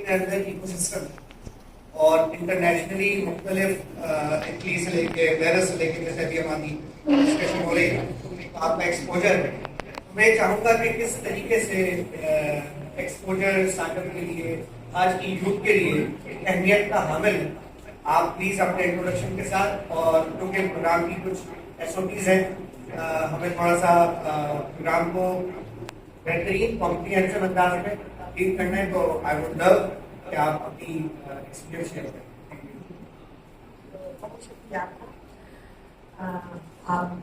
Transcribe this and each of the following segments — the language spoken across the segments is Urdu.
اپنے اندر ایکو سسٹم اور انٹرنیشنلی مختلف اٹلی سے لے کے ویرس سے لے کے جیسے ابھی ہماری ڈسکشن ہو رہی ہے آپ کا ایکسپوجر ہے. میں چاہوں گا کہ کس طریقے سے ایکسپوجر اسٹارٹ اپ کے لیے آج کی یوتھ کے لیے اہمیت کا حامل آپ پلیز اپنے انٹروڈکشن کے ساتھ اور کیونکہ پروگرام کی کچھ ایس او پیز ہیں ہمیں تھوڑا سا پروگرام کو بہترین کمپریہنسو انداز میں ڈیل کرنا ہے تو آئی ووڈ لو کہ آپ اپنی ایکسپیرینس شیئر کریں. بہت شکریہ آپ.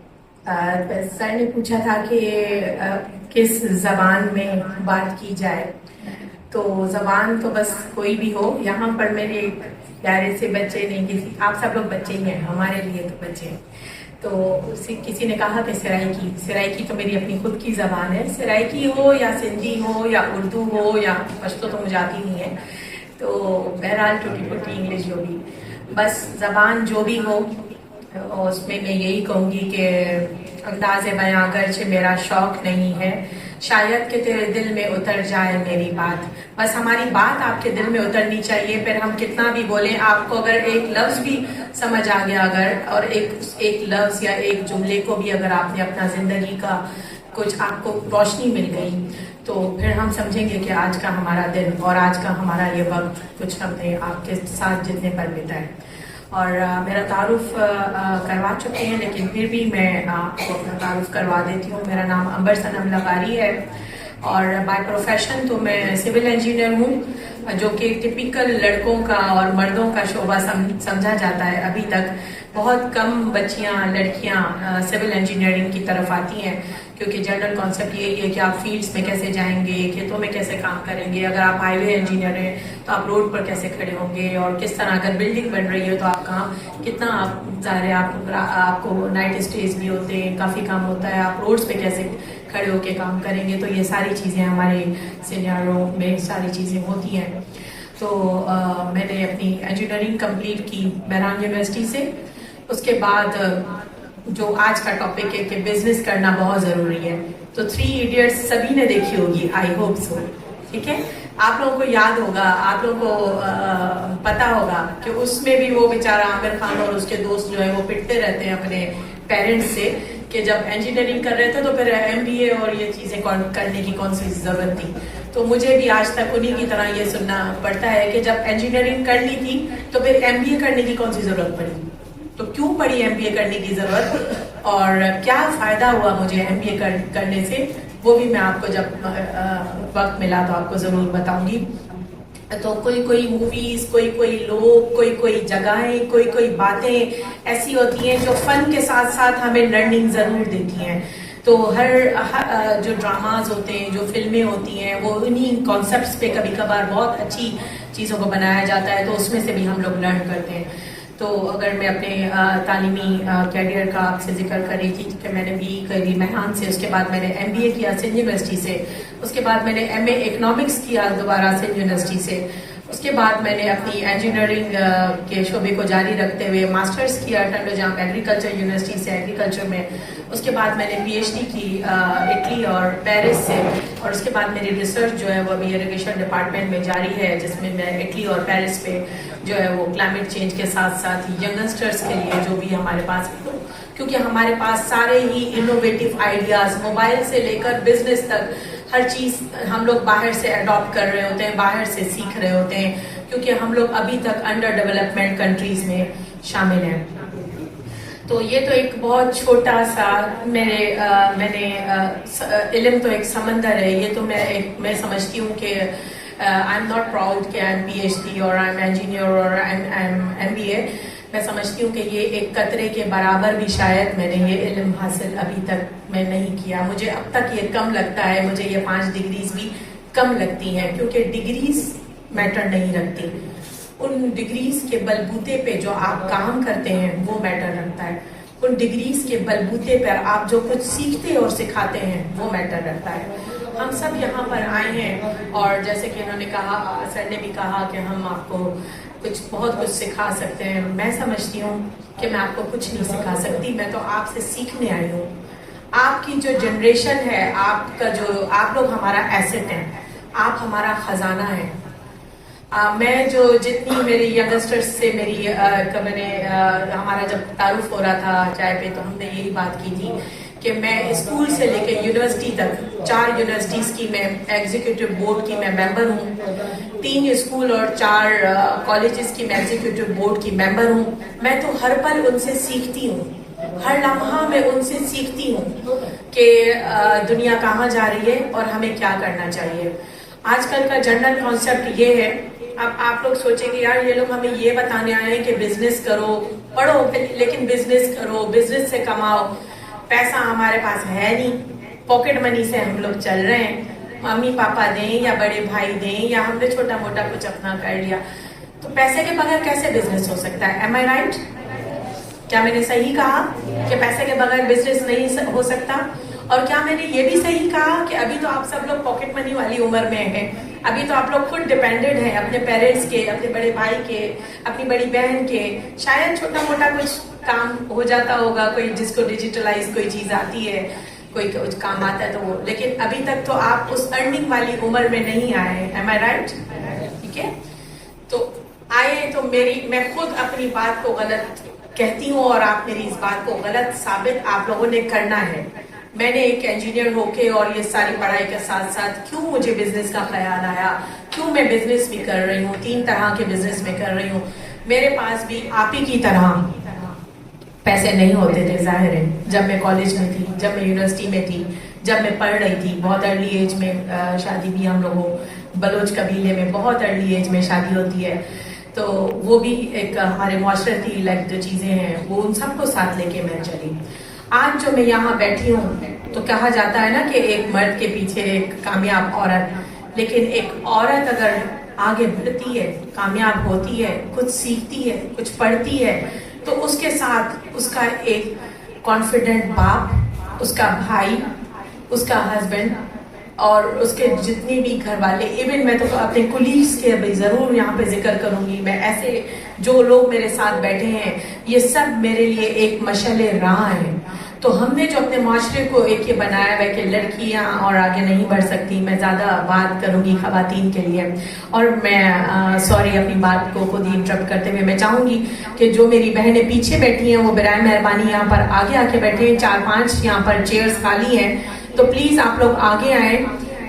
سر نے پوچھا تھا کہ کس زبان میں بات کی جائے, تو زبان تو بس کوئی بھی ہو. یہاں پر میرے پیارے سے بچے نہیں, کسی آپ سب لوگ بچے ہی ہیں, ہمارے لیے تو بچے ہیں. تو کسی نے کہا کہ سرائکی تو میری اپنی خود کی زبان ہے. سرائکی ہو یا سندھی ہو یا اردو ہو یا پشتو تو مجھے آتی نہیں ہے, تو بہرحال ٹوٹی پھوٹی انگلش جو بھی, بس زبان جو بھی ہو اس میں یہی کہوں گی کہ انداز بیاں اگرچہ میرا شوق نہیں ہے, شاید کہ تیرے دل میں اتر جائے میری بات. بس ہماری بات آپ کے دل میں اترنی چاہیے. پھر ہم کتنا بھی بولیں, آپ کو اگر ایک لفظ بھی سمجھ آ گیا اگر, اور ایک لفظ یا ایک جملے کو بھی اگر آپ نے اپنا زندگی کا کچھ آپ کو روشنی مل گئی, تو پھر ہم سمجھیں گے کہ آج کا ہمارا دن اور آج کا ہمارا یہ وقت کچھ ہم نے آپ کے ساتھ جتنے پر بتائے. اور میرا تعارف کروا چکے ہیں, لیکن پھر بھی میں آپ کو اپنا تعارف کروا دیتی ہوں. میرا نام عنبر صنم لغاری ہے اور بائی پروفیشن تو میں سول انجینئر ہوں, جو کہ ٹپیکل لڑکوں کا اور مردوں کا شعبہ سمجھا جاتا ہے. ابھی تک بہت کم بچیاں لڑکیاں سول انجینئرنگ کی طرف آتی ہیں, کیونکہ جنرل کانسیپٹ یہی ہے کہ آپ فیلڈس میں کیسے جائیں گے, کھیتوں میں کیسے کام کریں گے. اگر آپ ہائی وے انجینئر ہیں تو آپ روڈ پر کیسے کھڑے ہوں گے, اور کس طرح اگر بلڈنگ بن رہی ہے تو آپ کہاں کتنا آپ ظاہر ہے آپ کو نائٹ اسٹیز بھی ہوتے ہیں, کافی کام ہوتا ہے, آپ روڈس پہ کیسے کھڑے ہو کے کام کریں گے. تو یہ ساری چیزیں ہمارے سینیاروں میں ساری چیزیں ہوتی ہیں. تو میں نے اپنی انجینئرنگ کمپلیٹ کی مہران یونیورسٹی سے. اس کے بعد جو آج کا ٹاپک ہے کہ بزنس کرنا بہت ضروری ہے, تو 3 ایڈیٹس سبھی نے دیکھی ہوگی, آئی ہوپ سو. ٹھیک ہے, آپ لوگوں کو یاد ہوگا, آپ لوگوں کو پتا ہوگا کہ اس میں بھی وہ بیچارہ عامر خان اور اس کے دوست جو ہے وہ پٹتے رہتے ہیں اپنے پیرنٹس سے کہ جب انجینئرنگ کر رہے تھے تو پھر ایم بی اے اور یہ چیزیں کرنے کی کون سی ضرورت تھی. تو مجھے بھی آج تک انہی کی طرح یہ سننا پڑتا ہے کہ جب انجینئرنگ کر لی تھی تو پھر ایم بی اے کرنے کی کون سی ضرورت پڑی, تو کیوں پڑی ایم بی اے کرنے کی ضرورت, اور کیا فائدہ ہوا مجھے ایم بی اے کرنے سے, وہ بھی میں آپ کو جب وقت ملا تو آپ کو ضرور بتاؤں گی. تو کوئی موویز, کوئی لوگ, کوئی جگہیں, کوئی باتیں ایسی ہوتی ہیں جو فن کے ساتھ ساتھ ہمیں لرننگ ضرور دیتی ہیں. تو ہر جو ڈراماز ہوتے ہیں, جو فلمیں ہوتی ہیں, وہ انہی کانسیپٹس پہ کبھی کبھار بہت اچھی چیزوں کو بنایا جاتا ہے, تو اس میں سے بھی ہم لوگ لرن کرتے ہیں. تو اگر میں اپنے تعلیمی کیریئر کا آپ سے ذکر کر رہی تھی کہ میں نے بی کری مہران سے, اس کے بعد میں نے ایم بی اے کیا سندھ یونیورسٹی سے, اس کے بعد میں نے ایم اے اکنامکس کیا دوبارہ سندھ یونیورسٹی سے, اس کے بعد میں نے اپنی انجینئرنگ کے شعبے کو جاری رکھتے ہوئے ماسٹرز کیا ٹنڈو جام ایگریکلچر یونیورسٹی سے ایگریکلچر میں. اس کے بعد میں نے پی ایچ ڈی کی اٹلی اور پیرس سے, اور اس کے بعد میری ریسرچ جو ہے وہ ابھی ایریگیشن ڈپارٹمنٹ میں جاری ہے, جس میں میں اٹلی اور پیرس پہ جو ہے وہ کلائمیٹ چینج کے ساتھ ساتھ ینگسٹرز کے لیے جو بھی ہمارے پاس, کیونکہ ہمارے پاس سارے ہی انوویٹو آئیڈیاز موبائل سے لے کر بزنس تک ہر چیز ہم لوگ باہر سے اڈاپٹ کر رہے ہوتے ہیں, باہر سے سیکھ رہے ہوتے ہیں, کیونکہ ہم لوگ ابھی تک انڈر ڈیولپمنٹ کنٹریز میں شامل ہیں. تو یہ تو ایک بہت چھوٹا سا میں نے علم تو ایک سمندر ہے, یہ تو میں سمجھتی ہوں کہ آئی ایم ناٹ پراؤڈ کہ I am P H D اور آئی ایم انجینئر اور I am M B A. میں سمجھتی ہوں کہ یہ ایک قطرے کے برابر بھی شاید میں نے یہ علم حاصل ابھی تک میں نہیں کیا. مجھے اب تک یہ کم لگتا ہے, مجھے یہ 5 ڈگریز بھی کم لگتی ہیں, کیونکہ ڈگریز میٹر نہیں رکھتی. ان ڈگریز کے بلبوتے پہ جو آپ کام کرتے ہیں وہ میٹر رکھتا ہے. ان ڈگریز کے بلبوتے پر آپ جو کچھ سیکھتے اور سکھاتے ہیں وہ میٹر رکھتا ہے. ہم سب یہاں پر آئے ہیں, اور جیسے کہ انہوں نے کہا, سر نے بھی کہا کہ ہم آپ کو بہت کچھ سکھا سکتے ہیں. میں سمجھتی ہوں کہ میں آپ کو کچھ نہیں سکھا سکتی, میں تو آپ سے سیکھنے آئی ہوں. آپ کی جو جنریشن ہے, آپ لوگ ہمارا ایسٹ ہیں, آپ ہمارا خزانہ ہیں. میں جو جتنی میری ینگسٹرس سے میری ہمارا جب تعارف ہو رہا تھا چائے پہ تو ہم نے یہی بات کی تھی کہ میں اسکول سے لے کے یونیورسٹی تک 4 یونیورسٹیز کی میں ایگزیکٹو بورڈ کی میں ممبر ہوں, 3 اسکول اور 4 کالجز کی میں ایگزیکٹو بورڈ کی ممبر ہوں. میں تو ہر پل ان سے سیکھتی ہوں, ہر لمحہ میں ان سے سیکھتی ہوں کہ دنیا کہاں جا رہی ہے اور ہمیں کیا کرنا چاہیے. آج کل کا جنرل کانسیپٹ یہ ہے, اب آپ لوگ سوچیں گے یار یہ لوگ ہمیں یہ بتانے آئے ہیں کہ بزنس کرو, پڑھو لیکن بزنس کرو, بزنس سے کماؤ. پیسہ ہمارے پاس ہے نہیں, پاکٹ منی سے ہم لوگ چل رہے ہیں, ممی پاپا دیں یا بڑے بھائی دیں یا ہم نے چھوٹا موٹا کچھ اپنا کر لیا. تو پیسے کے بغیر کیسے بزنس ہو سکتا ہے؟ ایم آئی رائٹ؟ کیا میں نے صحیح کہا کہ پیسے کے بغیر بزنس نہیں ہو سکتا؟ اور کیا میں نے یہ بھی صحیح کہا کہ ابھی تو آپ سب لوگ پاکٹ منی والی عمر میں ہیں, ابھی تو آپ لوگ خود ڈیپینڈنٹ ہیں اپنے پیرنٹس کے, اپنے بڑے بھائی کے, اپنی بڑی بہن کے. شاید چھوٹا موٹا کچھ کام ہو جاتا ہوگا, کوئی جس کو ڈیجیٹلائز کوئی چیز آتی ہے, کوئی کچھ کام آتا ہے تو وہ, لیکن ابھی تک تو آپ اس ارننگ والی عمر میں نہیں آئے ہیں. ایم آئی رائٹ؟ ٹھیک ہے, تو آئے تو میں خود اپنی بات کو غلط کہتی ہوں اور آپ میری اس بات کو غلط ثابت آپ لوگوں نے کرنا ہے. میں نے ایک انجینئر ہو کے اور یہ ساری پڑھائی کے ساتھ ساتھ کیوں مجھے بزنس کا خیال آیا, کیوں میں بزنس بھی کر رہی ہوں, 3 طرح کے بزنس میں کر رہی ہوں. میرے پاس بھی آپ ہی کی طرح پیسے نہیں ہوتے تھے ظاہر ہے, جب میں کالج میں تھی, جب میں یونیورسٹی میں تھی, جب میں پڑھ رہی تھی. بہت ارلی ایج میں شادی بھی ہم لوگوں بلوچ قبیلے میں بہت ارلی ایج میں شادی ہوتی ہے, تو وہ بھی ایک ہمارے معاشرتی لائک جو چیزیں ہیں وہ ان سب کو ساتھ لے کے میں چلی. آج جو میں یہاں بیٹھی ہوں تو کہا جاتا ہے نا کہ ایک مرد کے پیچھے ایک کامیاب عورت, لیکن ایک عورت اگر آگے بڑھتی ہے, کامیاب ہوتی ہے, کچھ سیکھتی ہے, کچھ پڑھتی ہے, تو اس کے ساتھ اس کا ایک کانفیڈنٹ باپ, اس کا بھائی, اس کا ہسبینڈ اور اس کے جتنے بھی گھر والے, ایون میں تو اپنے کولیگس کے بھی ضرور یہاں پہ ذکر کروں گی. میں ایسے جو لوگ میرے ساتھ بیٹھے ہیں یہ سب میرے لیے ایک مشعل راہ ہے. تو ہم نے جو اپنے معاشرے کو ایک یہ بنایا ہے کہ لڑکیاں اور آگے نہیں بڑھ سکتی. میں زیادہ بات کروں گی خواتین کے لیے, اور میں سوری اپنی بات کو خود ہی انٹرپٹ کرتے ہوئے میں چاہوں گی کہ جو میری بہنیں پیچھے بیٹھی ہیں وہ برائے مہربانی یہاں پر آگے آ کے بیٹھے ہیں. 4-5 یہاں پر چیئرز خالی ہیں, تو پلیز آپ لوگ آگے آئیں,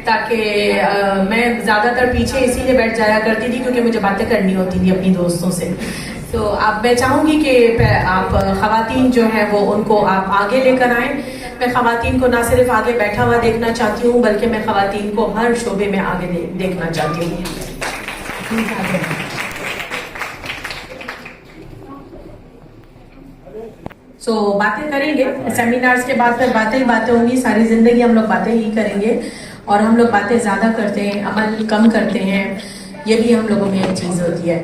تاکہ میں زیادہ تر پیچھے اسی لیے بیٹھ جایا کرتی تھی کیونکہ مجھے باتیں کرنی ہوتی تھی اپنی دوستوں سے. تو اب میں چاہوں گی کہ آپ خواتین جو ہیں وہ ان کو آپ آگے لے کر آئیں. میں خواتین کو نہ صرف آگے بیٹھا ہوا دیکھنا چاہتی ہوں بلکہ میں خواتین کو ہر شعبے میں آگے دیکھنا چاہتی ہوں. باتیں کریں گے سیمینارز کے بعد, پھر باتیں ہی باتیں ہوں گی. ساری زندگی ہم لوگ باتیں ہی کریں گے, اور ہم لوگ باتیں زیادہ کرتے ہیں, عمل کم کرتے ہیں, یہ بھی ہم لوگوں میں ایک چیز ہوتی ہے.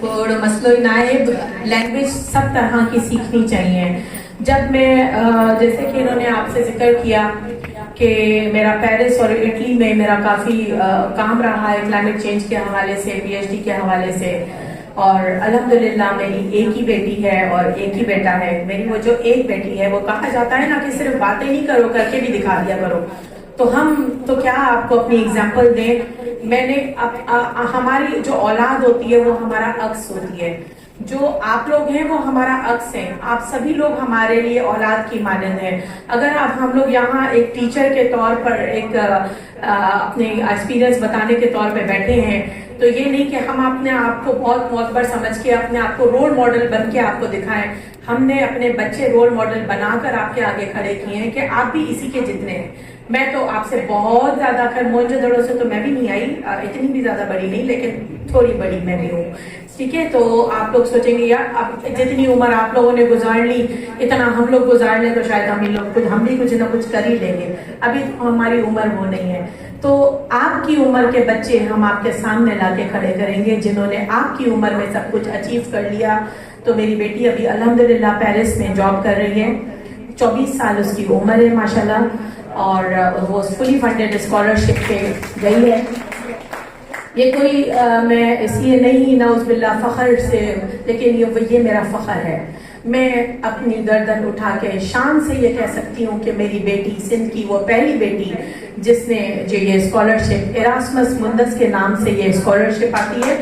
اور مسئلہ نائب لینگویج سب طرح کی سیکھنی چاہیے. جب میں جیسے کہ انہوں نے آپ سے ذکر کیا کہ میرا پیرس اور اٹلی میں میرا کافی کام رہا ہے کلائمیٹ چینج کے حوالے سے, پی ایچ ڈی کے حوالے سے, اور الحمدللہ میری ایک ہی بیٹی ہے اور ایک ہی بیٹا ہے. میری وہ جو ایک بیٹی ہے وہ کہا جاتا ہے نا کہ صرف باتیں نہیں کرو, کر کے بھی دکھا دیا کرو. تو ہم تو کیا آپ کو اپنی اگزامپل دیں. میں نے ہماری جو اولاد ہوتی ہے وہ ہمارا عکس ہوتی ہے, جو آپ لوگ ہیں وہ ہمارا عکس ہیں. آپ سبھی لوگ ہمارے لیے اولاد کی مانند ہیں. اگر آپ ہم لوگ یہاں ایک ٹیچر کے طور پر ایک اپنے ایکسپیرئنس بتانے کے طور پہ بیٹھے ہیں تو یہ نہیں کہ ہم اپنے آپ کو بہت معتبر سمجھ کے اپنے آپ کو رول ماڈل بن کے آپ کو دکھائیں. ہم نے اپنے بچے رول ماڈل بنا کر آپ کے آگے کھڑے کیے ہیں کہ آپ بھی اسی کے جتنے ہیں. میں تو آپ سے بہت زیادہ, خیر موجود دڑوں سے تو میں بھی نہیں آئی, اتنی بھی زیادہ بڑی نہیں لیکن تھوڑی بڑی میں بھی ہوں. ٹھیک ہے, تو آپ لوگ سوچیں گے یار اب جتنی عمر آپ لوگوں نے گزار لی اتنا ہم لوگ گزار لیں تو شاید ہم بھی کچھ نہ کچھ کر ہی لیں گے. ابھی ہماری عمر وہ نہیں ہے. تو آپ کی عمر کے بچے ہم آپ کے سامنے لا کے کھڑے کریں گے جنہوں نے آپ کی عمر میں سب کچھ اچیو کر لیا. تو میری بیٹی ابھی الحمدللہ پیرس میں جاب کر رہی ہے, 24 سال اس کی عمر ہے ماشاءاللہ, اور وہ فلی فنڈیڈ اسکالرشپ پہ گئی ہے. یہ کوئی میں اس لیے نہیں نعوذ باللہ فخر سے, لیکن یہ میرا فخر ہے. میں اپنی گردن اٹھا کے شان سے یہ کہہ سکتی ہوں کہ میری بیٹی سندھ کی وہ پہلی بیٹی جس نے جو یہ اسکالرشپ ایراسمس مندس کے نام سے یہ اسکالرشپ آتی ہے،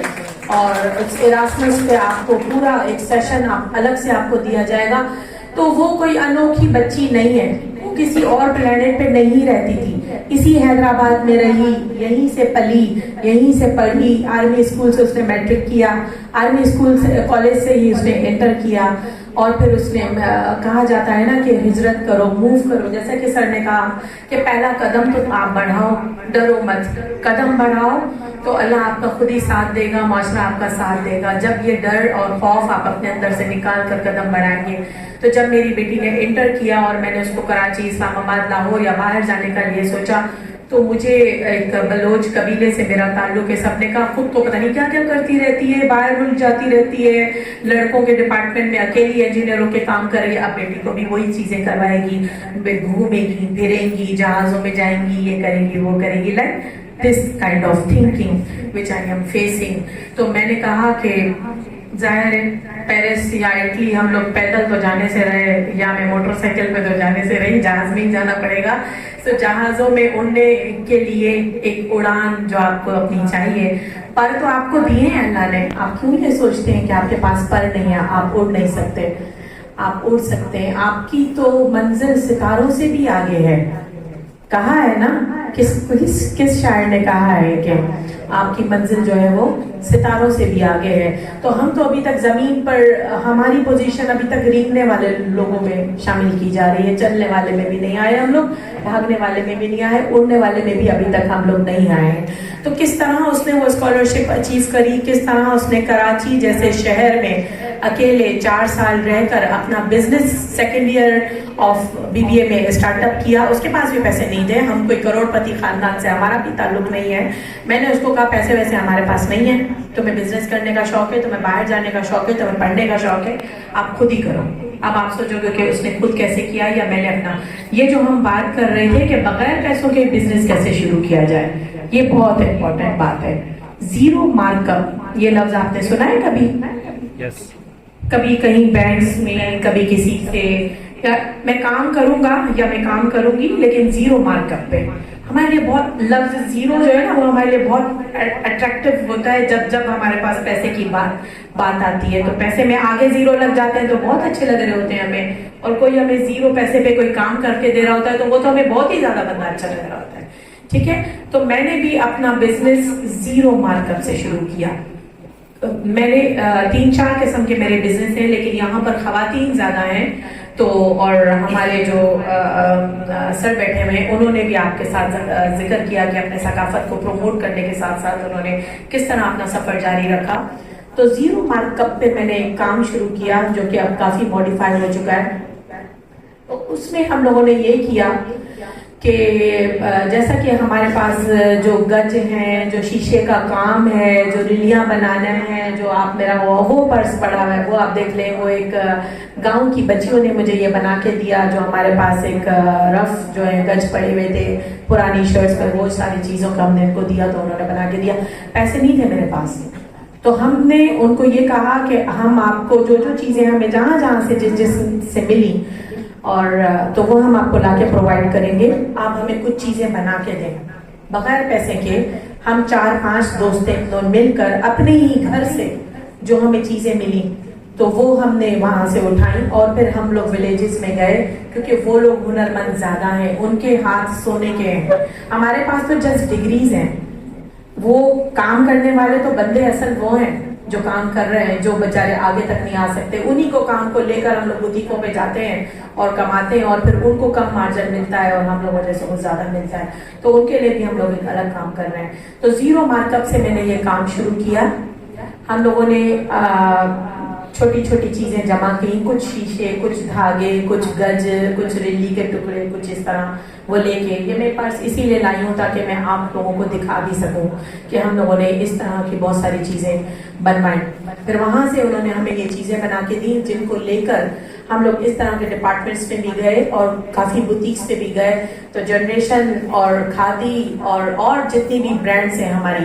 اور اس ایراسمس پہ آپ کو پورا ایک سیشن الگ سے آپ کو دیا جائے گا. تو وہ کوئی انوکھی بچی نہیں ہے، وہ کسی اور پلانٹ پہ نہیں رہتی تھی، اسی حیدرآباد میں رہی، یہیں سے پلی، یہیں سے پڑھی. آرمی اسکول سے اس نے میٹرک کیا، آرمی اسکول سے کالج سے ہی اس نے انٹر کیا، اور پھر اس نے کہا جاتا ہے نا کہ ہجرت کرو، موو کرو، جیسا کہ سر نے کہا کہ پہلا قدم تو آپ بڑھاؤ، ڈرو مت، قدم بڑھاؤ تو اللہ آپ کا خود ہی ساتھ دے گا، معاشرہ آپ کا ساتھ دے گا. جب یہ ڈر اور خوف آپ اپنے اندر سے نکال کر قدم بڑھائیں گے. تو جب میری بیٹی نے انٹر کیا اور میں نے اس کو کراچی، اسلام آباد، لاہور یا باہر جانے کا لیے سوچا، تو مجھے ایک بلوچ قبیلے سے میرا تعلق ہے. سب نے کہا خود تو پتہ نہیں کیا کیا کرتی رہتی ہے، باہر ملک جاتی رہتی ہے، لڑکوں کے ڈپارٹمنٹ میں اکیلی انجینئروں کے کام کر رہی ہے. اب بیٹی کو بھی وہی چیزیں کروائے گی، گھومے گی پھریں گی، جہازوں میں جائیں گی، یہ کریں گی وہ کریں گی. Like this kind of thinking which I am facing. تو میں نے کہا کہ ظاہر ہے پیرس یا اٹلی ہم لوگ پیدل تو جانے سے رہے، یا میں موٹر سائیکل پہ تو جانے سے رہی، جہاز میں ہی جانا پڑے گا. تو جہازوں میں اڑنے کے لیے ایک اڑان جو آپ کو اپنی چاہیے. پر تو آپ کو دیے ہیں اللہ نے، آپ کیوں یہ سوچتے ہیں کہ آپ کے پاس پر نہیں ہے، آپ اڑ نہیں سکتے؟ آپ اڑ سکتے ہیں. آپ کی تو منزل ستاروں سے بھی آگے ہے. کہا ہے نا، کس شاعر نے کہا ہے کہ آپ کی منزل جو ہے وہ ستاروں سے بھی آگے ہے. تو ہم تو ابھی تک زمین پر، ہماری پوزیشن ابھی تک رینگنے والے لوگوں میں شامل کی جا رہی ہے، چلنے والے میں بھی نہیں آئے ہم لوگ، بھاگنے والے میں بھی نہیں آئے، اڑنے والے میں بھی ابھی تک ہم لوگ نہیں آئے ہیں. تو کس طرح اس نے وہ اسکالرشپ اچیو کری، کس طرح اس نے کراچی جیسے شہر میں اکیلے 4 سال رہ کر اپنا business second year of BBA میں اسٹارٹ اپ کیا. اس کے پاس بھی پیسے نہیں تھے، ہم کوئی کروڑ پتی خاندان سے ہمارا بھی تعلق نہیں ہے. میں نے اس کو کہا پیسے ویسے ہمارے پاس نہیں ہیں، تمہیں بزنس کرنے کا شوق ہے، تمہیں باہر جانے کا شوق ہے، تمہیں پڑھنے کا شوق ہے، آپ خود ہی کرو. اب آپ سوچو گے کہ اس نے خود کیسے کیا یا میں نے اپنا. یہ جو ہم بات کر رہے تھے کہ بغیر پیسوں کے بزنس کیسے شروع کیا جائے، یہ بہت امپورٹنٹ بات ہے. زیرو مارک اپ، یہ لفظ آپ نے سنا ہے کبھی؟ یس. کبھی کہیں بینکس میں، کبھی کسی سے، یا میں کام کروں گا یا میں کام کروں گی لیکن زیرو مارک اپ پہ. ہمارے لیے بہت لفظ زیرو جو ہے نا وہ ہمارے لیے بہت اٹریکٹیو ہوتا ہے جب ہمارے پاس پیسے کی بات آتی ہے. تو پیسے میں آگے زیرو لگ جاتے ہیں تو بہت اچھے لگ رہے ہوتے ہیں ہمیں، اور کوئی ہمیں زیرو پیسے پہ کوئی کام کر کے دے رہا ہوتا ہے تو وہ تو ہمیں بہت ہی زیادہ بندہ اچھا لگ رہا ہوتا ہے. ٹھیک ہے، تو میں نے بھی اپنا بزنس زیرو مارک اپ سے شروع کیا. میں نے 3-4 قسم کے میرے بزنس ہیں، لیکن یہاں پر خواتین زیادہ ہیں. تو اور ہمارے جو سر بیٹھے ہوئے ہیں انہوں نے بھی آپ کے ساتھ ذکر کیا کہ اپنے ثقافت کو پروموٹ کرنے کے ساتھ ساتھ انہوں نے کس طرح اپنا سفر جاری رکھا. تو زیرو مارک اپ پہ میں نے ایک کام شروع کیا جو کہ اب کافی ماڈیفائی ہو چکا ہے. تو اس میں ہم لوگوں نے یہ کیا کہ جیسا کہ ہمارے پاس جو گج ہیں، جو شیشے کا کام ہے، جو رلیاں بنانا ہے، جو آپ میرا وہ پرس پڑا ہوا ہے وہ آپ دیکھ لیں، وہ ایک گاؤں کی بچیوں نے مجھے یہ بنا کے دیا. جو ہمارے پاس ایک رف جو ہے گج پڑے ہوئے تھے پرانی شرٹس پہ، وہ ساری چیزوں کا ہم نے ان کو دیا تو انہوں نے بنا کے دیا. پیسے نہیں تھے میرے پاس، تو ہم نے ان کو یہ کہا کہ ہم آپ کو جو چیزیں ہمیں جہاں سے جس سے ملی اور تو وہ ہم آپ کو لا کے پرووائڈ کریں گے، آپ ہمیں کچھ چیزیں بنا کے دیں بغیر پیسے کے. ہم 4-5 دوست مل کر اپنے ہی گھر سے جو ہمیں چیزیں ملی تو وہ ہم نے وہاں سے اٹھائیں، اور پھر ہم لوگ ولیجز میں گئے کیونکہ وہ لوگ ہنرمند زیادہ ہیں، ان کے ہاتھ سونے کے ہیں. ہمارے پاس تو جسٹ ڈگریز ہیں، وہ کام کرنے والے تو بندے اصل وہ ہیں جو کام کر رہے ہیں، جو بیچارے آگے تک نہیں آ سکتے. انہی کو کام کو لے کر ہم لوگ بوتیکوں پہ جاتے ہیں اور کماتے ہیں، اور پھر ان کو کم مارجن ملتا ہے اور ہم لوگوں جیسے کو زیادہ ملتا ہے. تو ان کے لیے بھی ہم لوگ ایک الگ کام کر رہے ہیں. تو زیرو مارک اپ سے میں نے یہ کام شروع کیا. ہم لوگوں نے چھوٹی چھوٹی چیزیں جمع کی، کچھ شیشے، کچھ دھاگے، کچھ گج، کچھ رلی کے ٹکڑے، کچھ اس طرح وہ لے کے. یہ میرے پاس اسی لیے لائی ہوں تاکہ میں آپ لوگوں کو دکھا بھی سکوں کہ ہم لوگوں نے اس طرح کی بہت ساری چیزیں بنوائیں. پھر وہاں سے انہوں نے ہمیں یہ چیزیں بنا کے دی جن کو لے کر ہم لوگ اس طرح کے ڈپارٹمنٹس میں بھی گئے اور کافی بوتیکس پہ بھی گئے. تو جنریشن اور کھادی اور جتنی بھی برانڈس ہیں ہماری